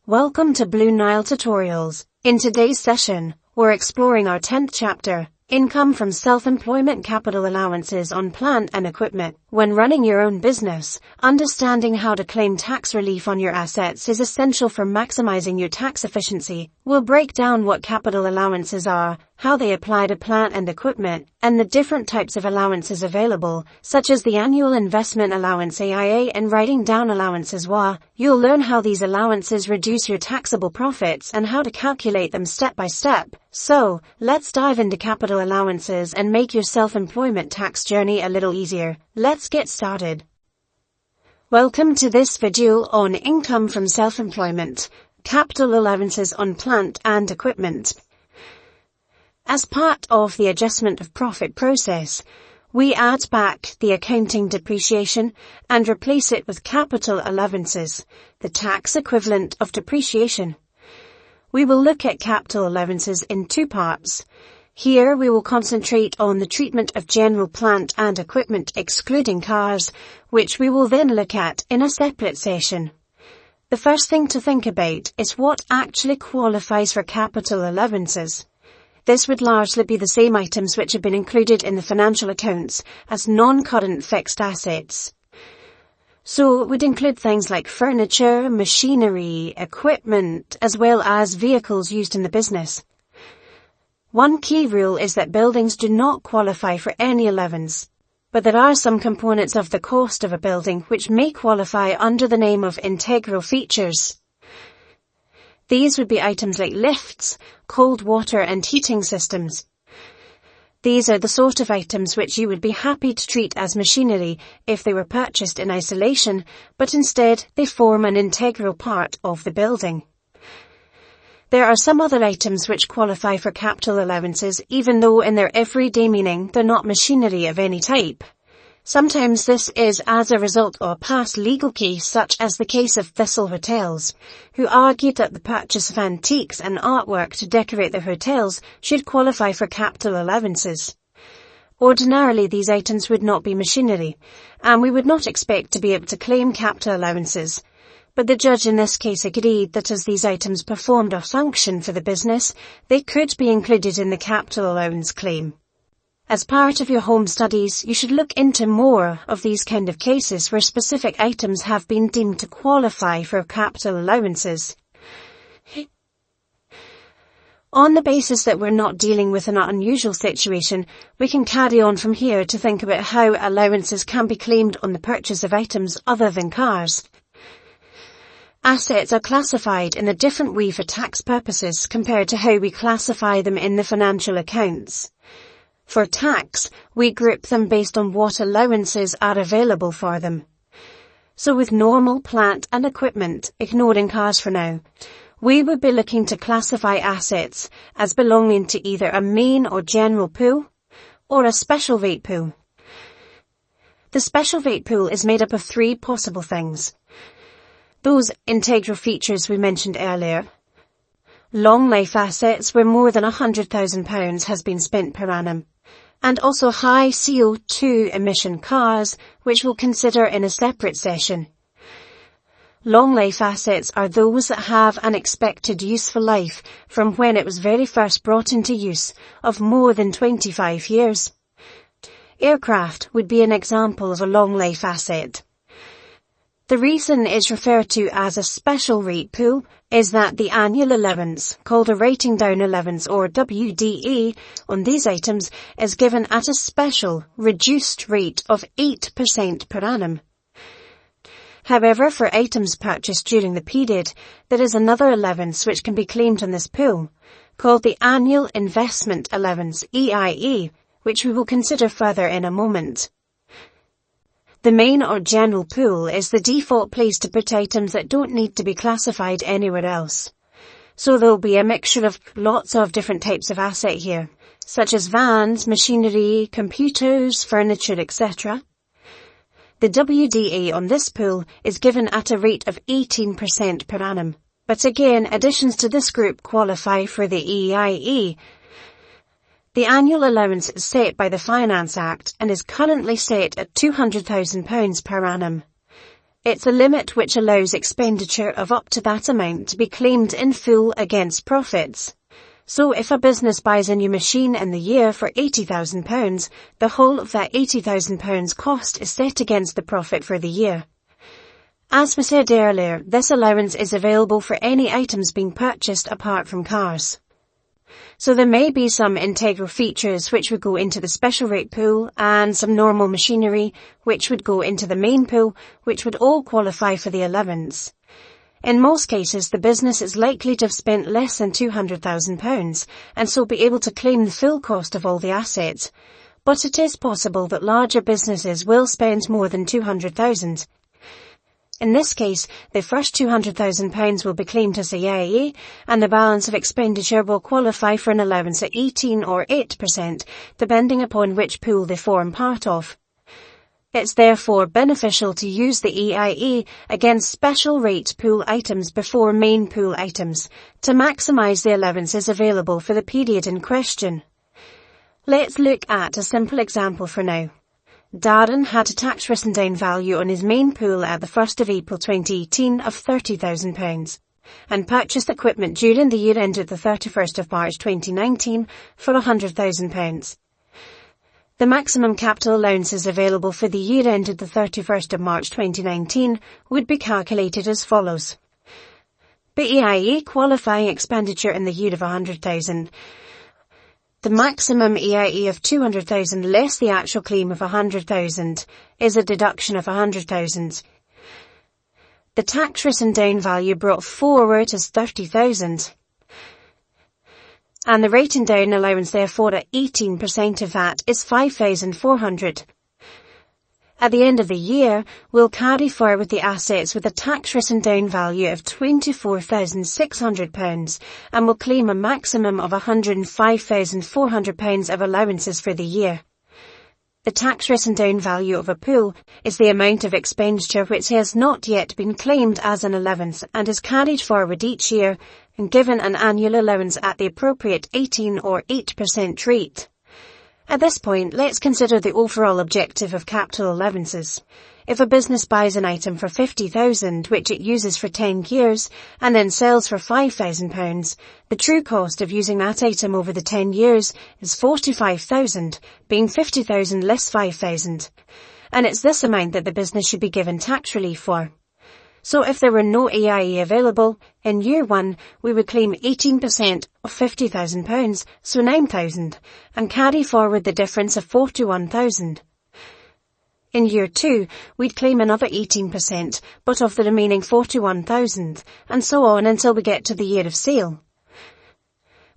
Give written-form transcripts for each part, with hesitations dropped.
Welcome to Blue Nile Tutorials. In today's session, we're exploring our 10th chapter, Income from Self-Employment Capital Allowances on Plant and Equipment. When running your own business, understanding how to claim tax relief on your assets is essential for maximizing your tax efficiency. We'll break down what capital allowances are, how they apply to plant and equipment, and the different types of allowances available, such as the Annual Investment Allowance AIA and Writing Down Allowances WA. You'll learn how these allowances reduce your taxable profits and how to calculate them step by step. So, let's dive into capital allowances and make your self-employment tax journey a little easier. Let's get started. Welcome to this video on income from self-employment, capital allowances on plant and equipment. As part of the adjustment of profit process, we add back the accounting depreciation and replace it with capital allowances, the tax equivalent of depreciation. We will look at capital allowances in two parts. Here we will concentrate on the treatment of general plant and equipment excluding cars, which we will then look at in a separate session. The first thing to think about is what actually qualifies for capital allowances. This would largely be the same items which have been included in the financial accounts as non-current fixed assets. So it would include things like furniture, machinery, equipment, as well as vehicles used in the business. One key rule is that buildings do not qualify for any allowance, but there are some components of the cost of a building which may qualify under the name of integral features. These would be items like lifts, cold water and heating systems. These are the sort of items which you would be happy to treat as machinery if they were purchased in isolation, but instead they form an integral part of the building. There are some other items which qualify for capital allowances even though in their everyday meaning they're not machinery of any type. Sometimes this is as a result of a past legal case such as the case of Thistle Hotels, who argued that the purchase of antiques and artwork to decorate their hotels should qualify for capital allowances. Ordinarily these items would not be machinery, and we would not expect to be able to claim capital allowances. But the judge in this case agreed that as these items performed a function for the business, they could be included in the capital allowance claim. As part of your home studies, you should look into more of these kind of cases where specific items have been deemed to qualify for capital allowances. On the basis that we're not dealing with an unusual situation, we can carry on from here to think about how allowances can be claimed on the purchase of items other than cars. Assets are classified in a different way for tax purposes compared to how we classify them in the financial accounts. For tax, we group them based on what allowances are available for them. So with normal plant and equipment, ignoring cars for now, we would be looking to classify assets as belonging to either a main or general pool or a special rate pool. The special rate pool is made up of three possible things. Those integral features we mentioned earlier, long life assets where more than £100,000 has been spent per annum, and also high CO2 emission cars, which we'll consider in a separate session. Long life assets are those that have an expected useful life from when it was very first brought into use of more than 25 years. Aircraft would be an example of a long life asset. The reason it's referred to as a special rate pool is that the annual allowance, called a Writing Down Allowance or WDA, on these items is given at a special, reduced rate of 8% per annum. However, for items purchased during the period, there is another allowance which can be claimed on this pool, called the Annual Investment Allowance EIA, which we will consider further in a moment. The main or general pool is the default place to put items that don't need to be classified anywhere else. So there'll be a mixture of lots of different types of asset here, such as vans, machinery, computers, furniture, etc. The WDA on this pool is given at a rate of 18% per annum. But again, additions to this group qualify for the EIA. The annual allowance is set by the Finance Act and is currently set at £200,000 per annum. It's a limit which allows expenditure of up to that amount to be claimed in full against profits. So if a business buys a new machine in the year for £80,000, the whole of that £80,000 cost is set against the profit for the year. As we said earlier, this allowance is available for any items being purchased apart from cars. So there may be some integral features which would go into the special rate pool and some normal machinery which would go into the main pool, which would all qualify for the allowance. In most cases, the business is likely to have spent less than £200,000 and so be able to claim the full cost of all the assets. But it is possible that larger businesses will spend more than £200,000. In this case, the first £200,000 will be claimed as EIA and the balance of expenditure will qualify for an allowance at 18 or 8%, depending upon which pool they form part of. It's therefore beneficial to use the EIA against special rate pool items before main pool items to maximise the allowances available for the period in question. Let's look at a simple example for now. Darren had a tax written down value on his main pool at the 1st of April 2018 of £30,000 and purchased equipment during the year ended the 31st of March 2019 for £100,000. The maximum capital allowances available for the year ended the 31st of March 2019 would be calculated as follows. BEIA qualifying expenditure in the year of £100,000. The maximum EIA of £200,000 less the actual claim of £100,000 is a deduction of £100,000. The tax written down value brought forward is £30,000. And the written down allowance therefore at 18% of that is £5,400. At the end of the year, we'll carry forward the assets with a tax written down value of £24,600 and will claim a maximum of £105,400 of allowances for the year. The tax written down value of a pool is the amount of expenditure which has not yet been claimed as an allowance and is carried forward each year and given an annual allowance at the appropriate 18 or 8% rate. At this point, let's consider the overall objective of capital allowances. If a business buys an item for £50,000 which it uses for 10 years and then sells for £5,000, the true cost of using that item over the 10 years is £45,000, being £50,000 less £5,000. And it's this amount that the business should be given tax relief for. So if there were no EIA available, in year 1 we would claim 18% of £50,000, so £9,000, and carry forward the difference of £41,000. In year 2, we'd claim another 18%, but of the remaining £41,000, and so on until we get to the year of sale.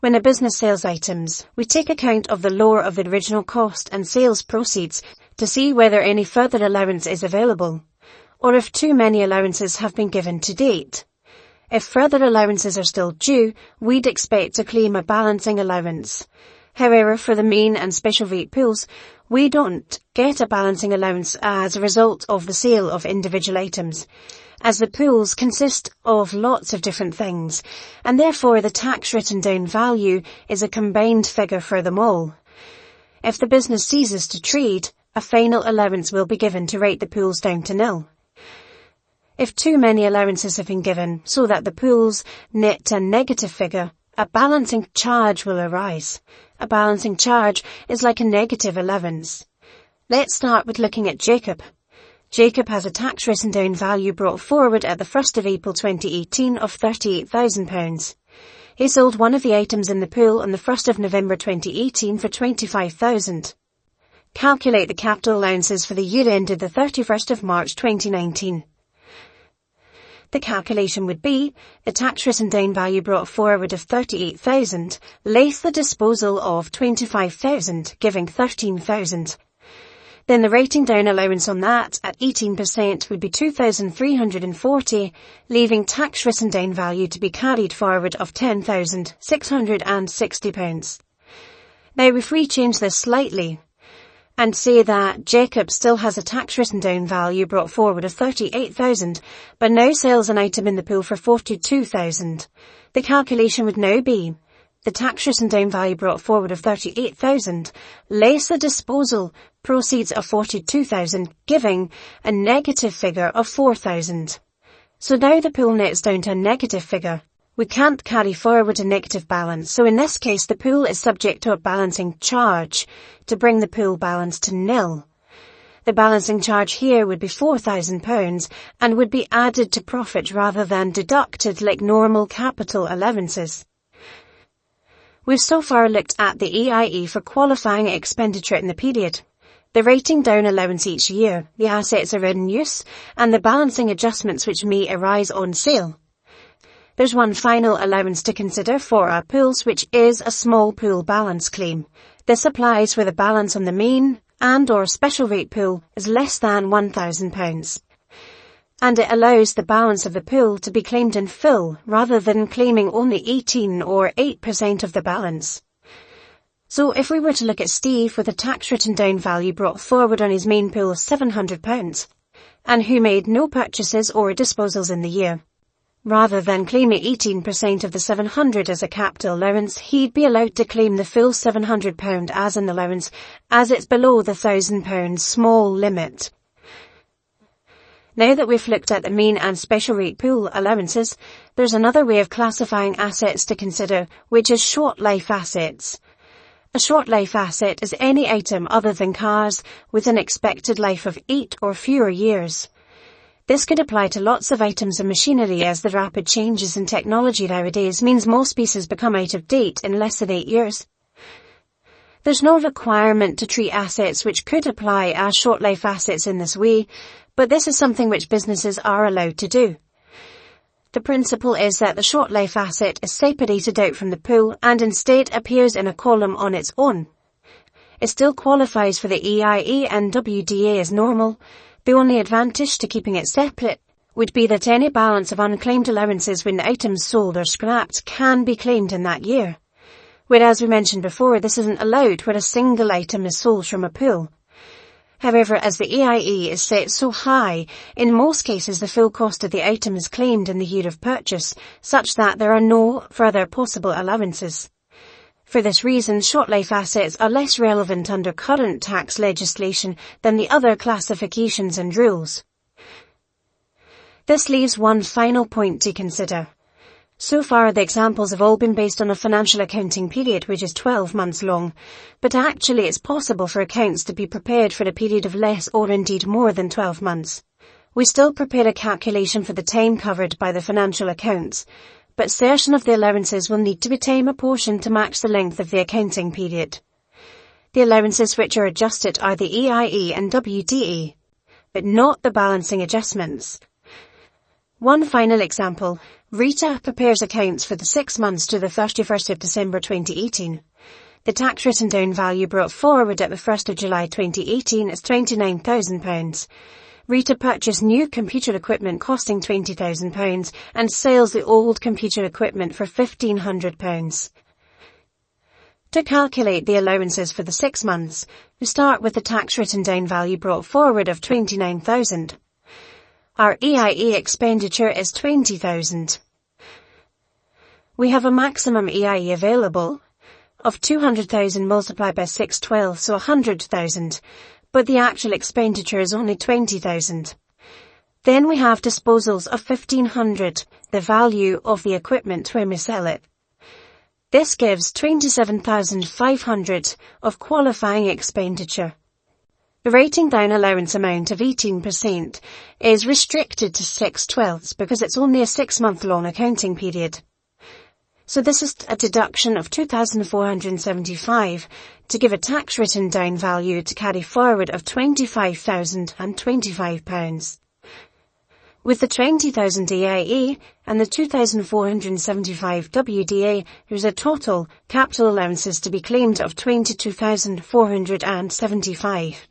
When a business sells items, we take account of the lower of the original cost and sales proceeds to see whether any further allowance is available, or if too many allowances have been given to date. If further allowances are still due, we'd expect to claim a balancing allowance. However, for the main and special rate pools, we don't get a balancing allowance as a result of the sale of individual items, as the pools consist of lots of different things, and therefore the tax written down value is a combined figure for them all. If the business ceases to trade, a final allowance will be given to write the pools down to nil. If too many allowances have been given so that the pools net a negative figure, a balancing charge will arise. A balancing charge is like a negative allowance. Let's start with looking at Jacob. Jacob has a tax written down value brought forward at the 1st of April 2018 of £38,000. He sold one of the items in the pool on the 1st of November 2018 for £25,000. Calculate the capital allowances for the year ended the 31st of March 2019. The calculation would be the tax written down value brought forward of £38,000 less the disposal of £25,000, giving £13,000. Then the writing down allowance on that at 18% would be £2,340, leaving tax written down value to be carried forward of £10,660. Now if we change this slightly and say that Jacob still has a tax written down value brought forward of £38,000, but now sells an item in the pool for £42,000. The calculation would now be the tax written down value brought forward of 38,000, less the disposal proceeds of 42,000, giving a negative figure of 4,000. So now the pool nets down to a negative figure. We can't carry forward a negative balance, so in this case the pool is subject to a balancing charge to bring the pool balance to nil. The balancing charge here would be £4,000 and would be added to profit rather than deducted like normal capital allowances. We've so far looked at the EIE for qualifying expenditure in the period, the writing down allowance each year, the assets are in use, and the balancing adjustments which may arise on sale. There's one final allowance to consider for our pools, which is a small pool balance claim. This applies where the balance on the main and or special rate pool is less than £1,000. And it allows the balance of the pool to be claimed in full rather than claiming only 18 or 8% of the balance. So if we were to look at Steve with a tax written down value brought forward on his main pool of £700 and who made no purchases or disposals in the year, rather than claiming 18% of the £700 as a capital allowance, he'd be allowed to claim the full £700 as an allowance, as it's below the £1,000 small limit. Now that we've looked at the main and special rate pool allowances, there's another way of classifying assets to consider, which is short life assets. A short life asset is any item other than cars with an expected life of 8 or fewer years. This could apply to lots of items and machinery, as the rapid changes in technology nowadays means most pieces become out of date in less than 8 years. There's no requirement to treat assets which could apply as short life assets in this way, but this is something which businesses are allowed to do. The principle is that the short life asset is separated out from the pool and instead appears in a column on its own. It still qualifies for the EIE and WDA as normal. The only advantage to keeping it separate would be that any balance of unclaimed allowances when the items sold or scrapped can be claimed in that year. Whereas we mentioned before, this isn't allowed where a single item is sold from a pool. However, as the EIE is set so high, in most cases the full cost of the item is claimed in the year of purchase, such that there are no further possible allowances. For this reason, short life assets are less relevant under current tax legislation than the other classifications and rules. This leaves one final point to consider. So far, the examples have all been based on a financial accounting period which is 12 months long, but actually it's possible for accounts to be prepared for a period of less or indeed more than 12 months. We still prepare a calculation for the time covered by the financial accounts, but certain of the allowances will need to be time apportioned to match the length of the accounting period. The allowances which are adjusted are the EIE and WDA, but not the balancing adjustments. One final example. Rita prepares accounts for the 6 months to the 31st of December 2018. The tax written down value brought forward at the 1st of July 2018 is £29,000. Rita purchased new computer equipment costing £20,000 and sells the old computer equipment for £1,500. To calculate the allowances for the 6 months, we start with the tax written down value brought forward of £29,000. Our EIE expenditure is £20,000. We have a maximum EIE available of £200,000 multiplied by 6/12, so £100,000, but the actual expenditure is only £20,000. Then we have disposals of £1,500, the value of the equipment when we sell it. This gives £27,500 of qualifying expenditure. The writing down allowance amount of 18% is restricted to 6/12 because it's only a 6-month long accounting period. So this is a deduction of £2,475 to give a tax written down value to carry forward of £25,025. With the £20,000 EIE and the £2,475 WDA, there's a total capital allowances to be claimed of £22,475.